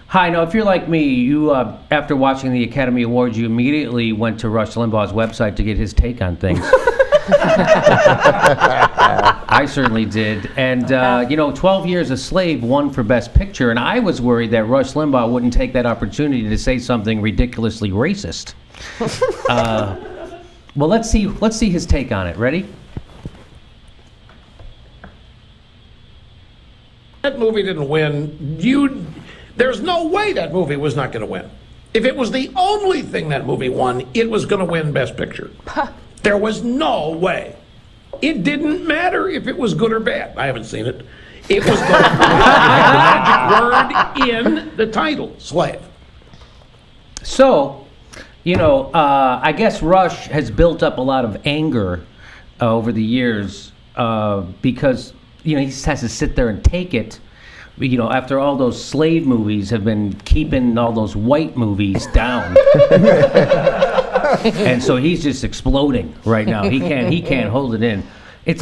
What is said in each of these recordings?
Hi, now if you're like me, you after watching the Academy Awards, you immediately went to Rush Limbaugh's website to get his take on things. I certainly did. And, 12 Years a Slave won for Best Picture, and I was worried that Rush Limbaugh wouldn't take that opportunity to say something ridiculously racist. Well, let's see his take on it. Ready? That movie didn't win. There's no way that movie was not going to win. If it was the only thing that movie won, it was going to win Best Picture. There was no way. It didn't matter if it was good or bad. I haven't seen it. It was going to win. It had the magic word in the title, slave. So, I guess Rush has built up a lot of anger over the years because, he just has to sit there and take it. After all those slave movies have been keeping all those white movies down. And so he's just exploding right now. He can't hold it in.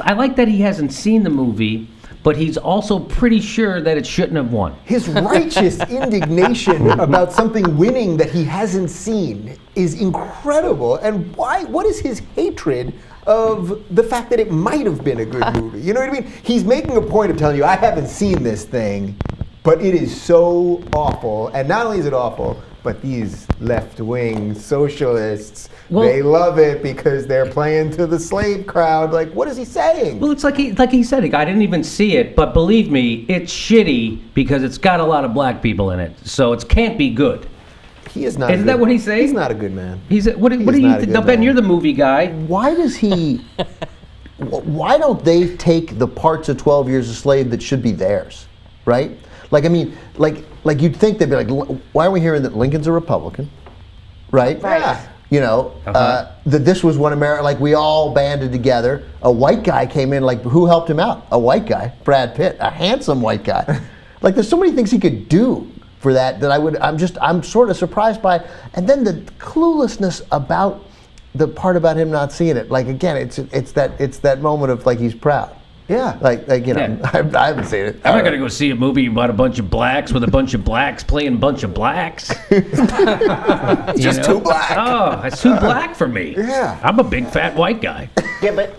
I like that he hasn't seen the movie, but he's also pretty sure that it shouldn't have won. His righteous indignation about something winning that he hasn't seen is incredible. And what is his hatred of the fact that it might have been a good movie? You know what I mean? He's making a point of telling you, I haven't seen this thing, but it is so awful. And not only is it awful, but these left-wing socialists, they love it because they're playing to the slave crowd. Like, what is he saying? Well, it's like he said, I didn't even see it, but believe me, it's shitty because it's got a lot of black people in it, so it can't be good. He is not. Isn't that what he's saying? He's not a good man. What do you think? Now, Ben, you're the movie guy. Why does he? Why don't they take the parts of 12 Years a Slave that should be theirs, right? Like you'd think they'd be like, why are we hearing that Lincoln's a Republican, right? Right. That this was one America. Like we all banded together. A white guy came in. Like who helped him out? A white guy, Brad Pitt, a handsome white guy. Like there's so many things he could do for that I'm sort of surprised by. And then the cluelessness about the part about him not seeing it. Like again, it's that moment of like he's proud. Yeah. I haven't seen it. I'm not going to go see a movie about a bunch of blacks with a bunch of blacks playing a bunch of blacks. Just too black. Oh, it's too black for me. Yeah. I'm a big fat white guy. Yeah, but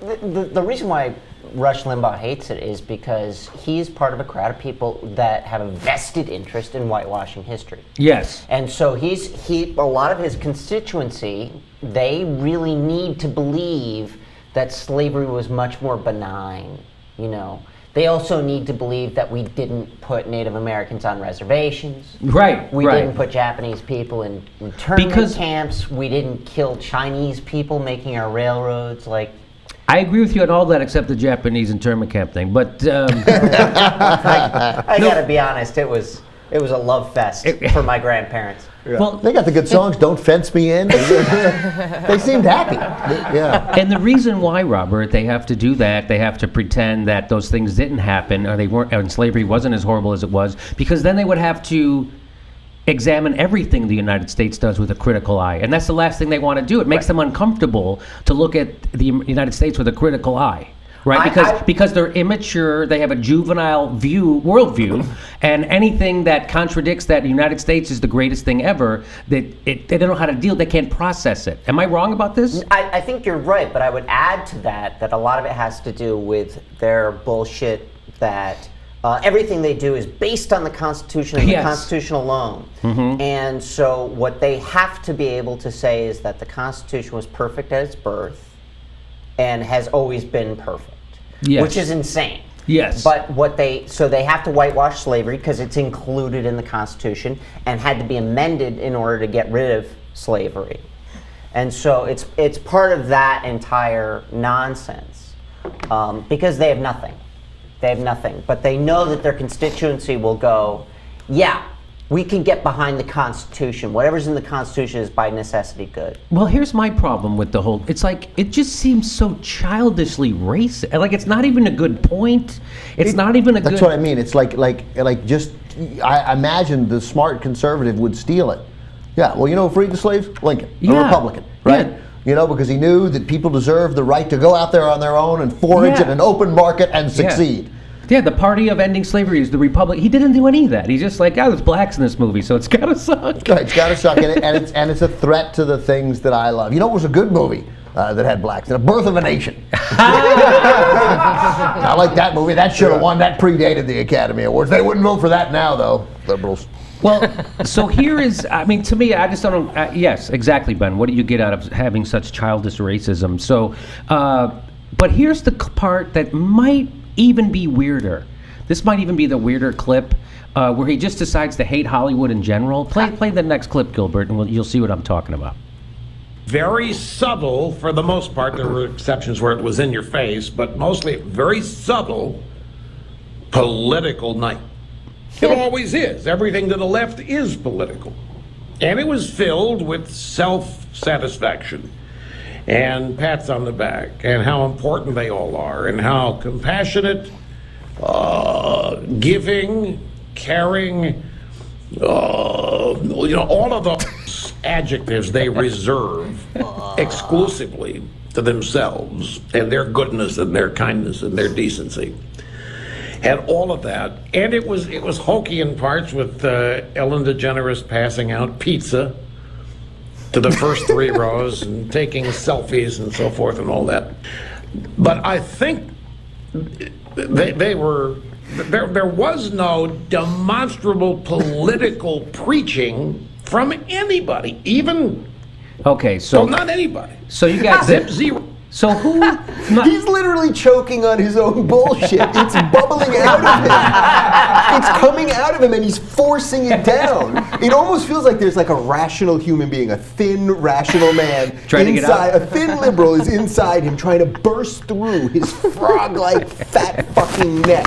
the reason why Rush Limbaugh hates it is because he's part of a crowd of people that have a vested interest in whitewashing history. Yes. And so a lot of his constituency, they really need to believe that slavery was much more benign, They also need to believe that we didn't put Native Americans on reservations. Right. We didn't put Japanese people in internment camps. We didn't kill Chinese people making our railroads. I agree with you on all that except the Japanese internment camp thing, but I gotta be honest, it was a love fest for my grandparents. Yeah. Well, they got the good songs, Don't Fence Me In. They seemed happy. Yeah. And the reason why, Robert, they have to do that, they have to pretend that those things didn't happen, or and slavery wasn't as horrible as it was, because then they would have to examine everything the United States does with a critical eye. And that's the last thing they want to do. It makes them uncomfortable to look at the United States with a critical eye. Right, because they're immature, they have a juvenile worldview, and anything that contradicts that the United States is the greatest thing ever, they don't know how to deal. They can't process it. Am I wrong about this? I think you're right, but I would add to that a lot of it has to do with their bullshit that everything they do is based on the Constitution and the Constitution alone. Mm-hmm. And so what they have to be able to say is that the Constitution was perfect at its birth and has always been perfect, which is insane. Yes. But they have to whitewash slavery because it's included in the Constitution and had to be amended in order to get rid of slavery. And so it's part of that entire nonsense because they have nothing. They have nothing. But they know that their constituency will go, yeah, we can get behind the Constitution. Whatever's in the Constitution is by necessity good. Well, here's my problem with the whole, it's like, it just seems so childishly racist. Like, it's not even a good point. It's not even a good... That's what I mean. It's like just, I imagine the smart conservative would steal it. Yeah, well, who freed the slaves? Lincoln, a Republican, right? Yeah. Because he knew that people deserve the right to go out there on their own and forage in an open market and succeed. Yeah, the party of ending slavery is the Republic. He didn't do any of that. He's just like, there's blacks in this movie, so it's gotta suck. Right, it's got to suck, and it's a threat to the things that I love. You know, it was a good movie that had blacks. The Birth of a Nation. I like that movie. That should have won. That predated the Academy Awards. They wouldn't vote for that now, though, liberals. Well, so here is, I mean, to me, I just don't know. Yes, exactly, Ben. What do you get out of having such childish racism? So, but here's the part that might even be weirder. This might even be the weirder clip where he just decides to hate Hollywood in general. Play the next clip, Gilbert, and you'll see what I'm talking about. Very subtle, for the most part. There were exceptions where it was in your face, but mostly very subtle political night. It always is. Everything to the left is political. And it was filled with self-satisfaction and pats on the back and how important they all are and how compassionate, giving, caring, all of those adjectives they reserve exclusively to themselves and their goodness and their kindness and their decency. And all of that, and it was hokey in parts with Ellen DeGeneres passing out pizza to the first 3 rows and taking selfies and so forth and all that. But I think there was no demonstrable political preaching from anybody, even Okay, so not anybody. So you got Zero. So who? He's literally choking on his own bullshit. It's bubbling out of him. It's coming out of him, and he's forcing it down. It almost feels like there's like a rational human being, a thin, rational man Trying to get out. A thin liberal is inside him, trying to burst through his frog-like fat fucking neck.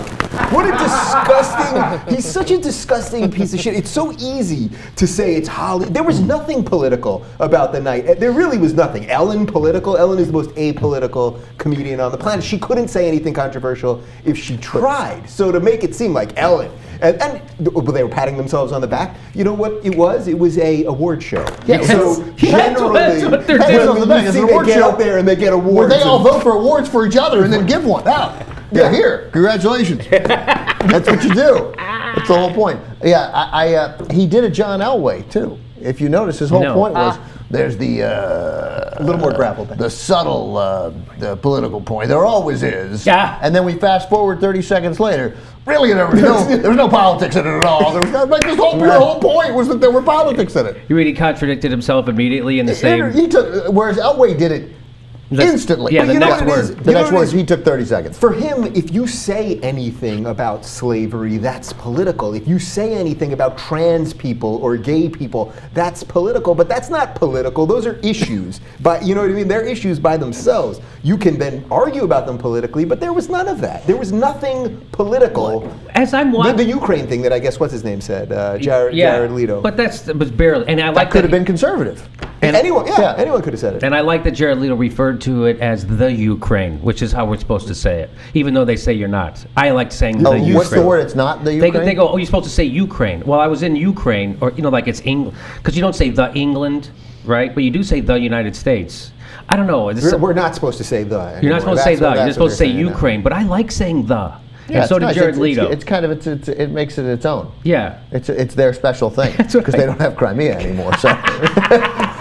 What a disgusting! He's such a disgusting piece of shit. It's so easy to say it's Hollywood. There was nothing political about the night. There really was nothing. Ellen political. Ellen is the most apolitical comedian on the planet. She couldn't say anything controversial if she tried. So to make it seem like Ellen, and they were patting themselves on the back. You know what it was? It was a award show. Yeah, So generally, that's what they're when doing. you It's see an they award get show out there and they get Where awards. they all and- vote for awards for each other and then give one out. Yeah, here, congratulations. That's what you do. That's the whole point. Yeah, he did a John Elway too. If you notice, his whole point was there's the a little more grapple. the subtle the political point. There always is. Yeah. And then we fast forward 30 seconds later. Really, there was no politics in it at all. There was like your whole point was that there were politics in it. You mean he contradicted himself immediately in the same? He took, whereas Elway did it instantly. Yeah, But the you know next what it word. is? The You know next what it words, is? he took 30 seconds. For him, if you say anything about slavery, that's political. If you say anything about trans people or gay people, that's political. But that's not political. Those are issues. But you know what I mean? They're issues by themselves. You can then argue about them politically, but there was none of that. There was nothing political. As I'm The watching, Ukraine thing that I guess what's his name said, Jared Leto. But that was barely. And I like That could have been conservative. anyone could have said it. And I like that Jared Leto referred to it as the Ukraine, which is how we're supposed to say it, even though they say you're not. I like saying the Ukraine. What's the word? It's not the Ukraine? They go, oh, you're supposed to say Ukraine. Well, I was in Ukraine, or like it's England, because you don't say the England, right? But you do say the United States. I don't know. We're not supposed to say the. You're anymore. not supposed to say That's what- the. You're that's supposed to what say they're saying now. Ukraine. But I like saying the. Yeah, And so it's did nice. Jared Leto. It's kind of it makes it its own. Yeah. It's their special thing That's because right. they don't have Crimea anymore. So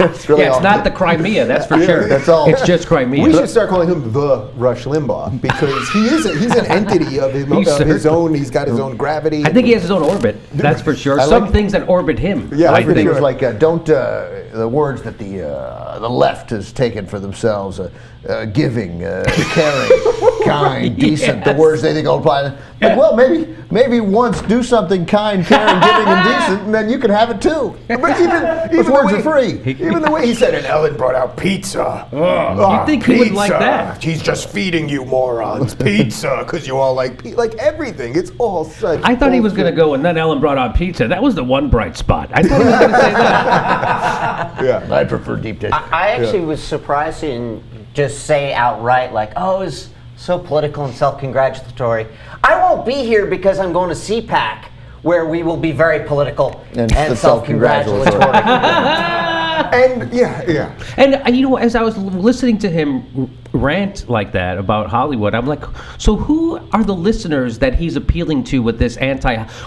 it's really Yeah, it's all- not the Crimea, that's for sure. that's all. It's just Crimea. We should start calling him the Rush Limbaugh because he's an entity of He's his own. He's got his own gravity. I think he has his own orbit. That's for sure. I Some like- things that orbit him. Yeah, I for think. It was sure. like don't the words that the left has taken for themselves: giving, caring, kind, decent. The Yes. words they think all apply. Like, well, maybe once do something kind, caring, giving, and decent, and then you can have it too. But even Those the words way- are free. Even the way he said it, Ellen brought out pizza. You'd think he would like that. He's just feeding you morons pizza because you all like like everything. It's all such. I thought he was going to bullshit. go, and then Ellen brought out pizza. That was the one bright spot. I thought he was going to say that. Yeah. I prefer deep dish. I actually was surprised he didn't just say outright, like, oh, it's so political and self-congratulatory. I won't be here because I'm going to CPAC, where we will be very political And and self-congratulatory. self-congratulatory. And yeah. And you know, as I was listening to him rant like that about Hollywood, I'm like, so who are the listeners that he's appealing to with this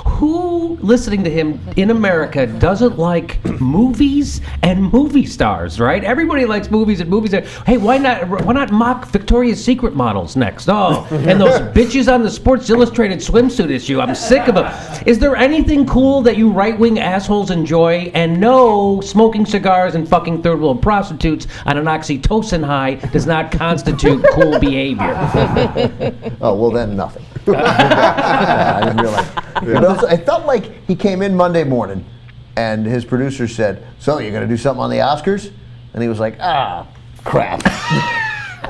who listening to him in America doesn't like movies and movie stars, right? Everybody likes movies and movies. Hey, why not mock Victoria's Secret models next? Oh, and those bitches on the Sports Illustrated swimsuit issue. I'm sick of them. Is there anything cool that you right-wing assholes enjoy? And no, smoking cigars and fucking third world prostitutes on an oxytocin high does not constitute cool behavior. Oh, well then nothing. I didn't realize. But also, it felt like he came in Monday morning and his producer said, so you're going to do something on the Oscars? And he was like, crap.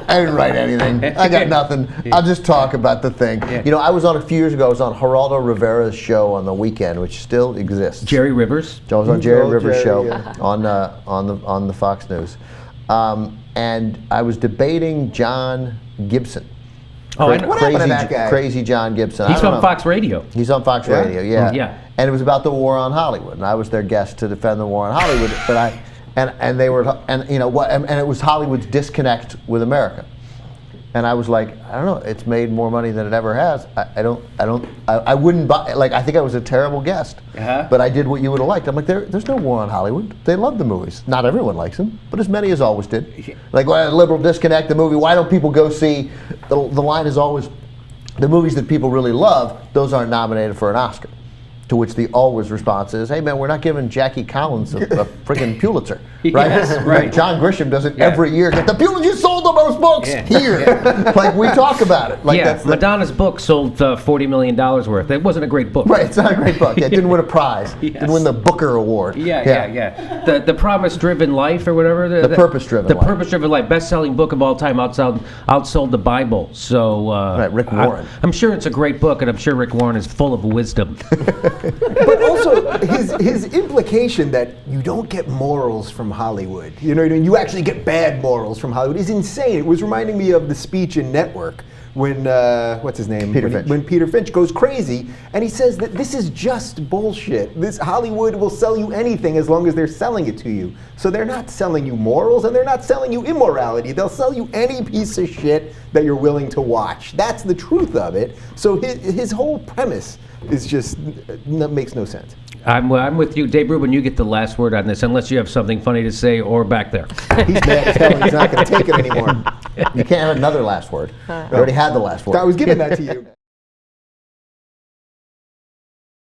I didn't write anything. I got nothing. I'll just talk about the thing. Yeah. You know, I was on a few years ago, I was on Geraldo Rivera's show on the weekend, which still exists. Jerry Rivers? I was on Jerry Rivers' Jerry, show yeah. on the Fox News. And I was debating John Gibson. Oh, I know. What happened to that guy? Crazy John Gibson. He's I don't from know. Fox Radio. He's on Fox Yeah? Radio, yeah. Yeah. And it was about the war on Hollywood, and I was their guest to defend the war on Hollywood. But they were, and you know what, and it was Hollywood's disconnect with America. And I was like, I don't know, it's made more money than it ever has. I wouldn't buy, like, I think I was a terrible guest. Uh-huh. But I did what you would have liked. I'm like, there's no war on Hollywood. They love the movies. Not everyone likes them, but as many as always did. Like, well, liberal disconnect the movie, why don't people go see, the line is always, the movies that people really love, those aren't nominated for an Oscar. To which the always response is, hey man, we're not giving Jackie Collins a friggin' Pulitzer, right? Yes, right. John Grisham does it every year. The Pulitzer sold the most books here. Like, we talk about it. Like, Yeah, that's Madonna's book sold $40 million worth. It wasn't a great book. right, it's not a great book. Yeah, it didn't win a prize. Yes. Didn't win the Booker Award. Yeah. The Promise-Driven Life or whatever. The Purpose-Driven The Life. Purpose-Driven Life, best-selling book of all time, outsold the Bible. So Right, Rick Warren. I'm sure it's a great book, and I'm sure Rick Warren is full of wisdom. But also, his implication that you don't get morals from Hollywood, you know what I mean? You actually get bad morals from Hollywood is insane. It was reminding me of the speech in Network when, what's his name? When Peter Finch goes crazy, and he says that this is just bullshit. This Hollywood will sell you anything as long as they're selling it to you. So they're not selling you morals, and they're not selling you immorality. They'll sell you any piece of shit that you're willing to watch. That's the truth of it. So his whole premise is just, makes no sense. I'm with you. Dave Rubin, you get the last word on this, unless you have something funny to say or back there. He's mad as hell. He's not going to take it anymore. You can't have another last word. You already had the last word. I was giving that to you.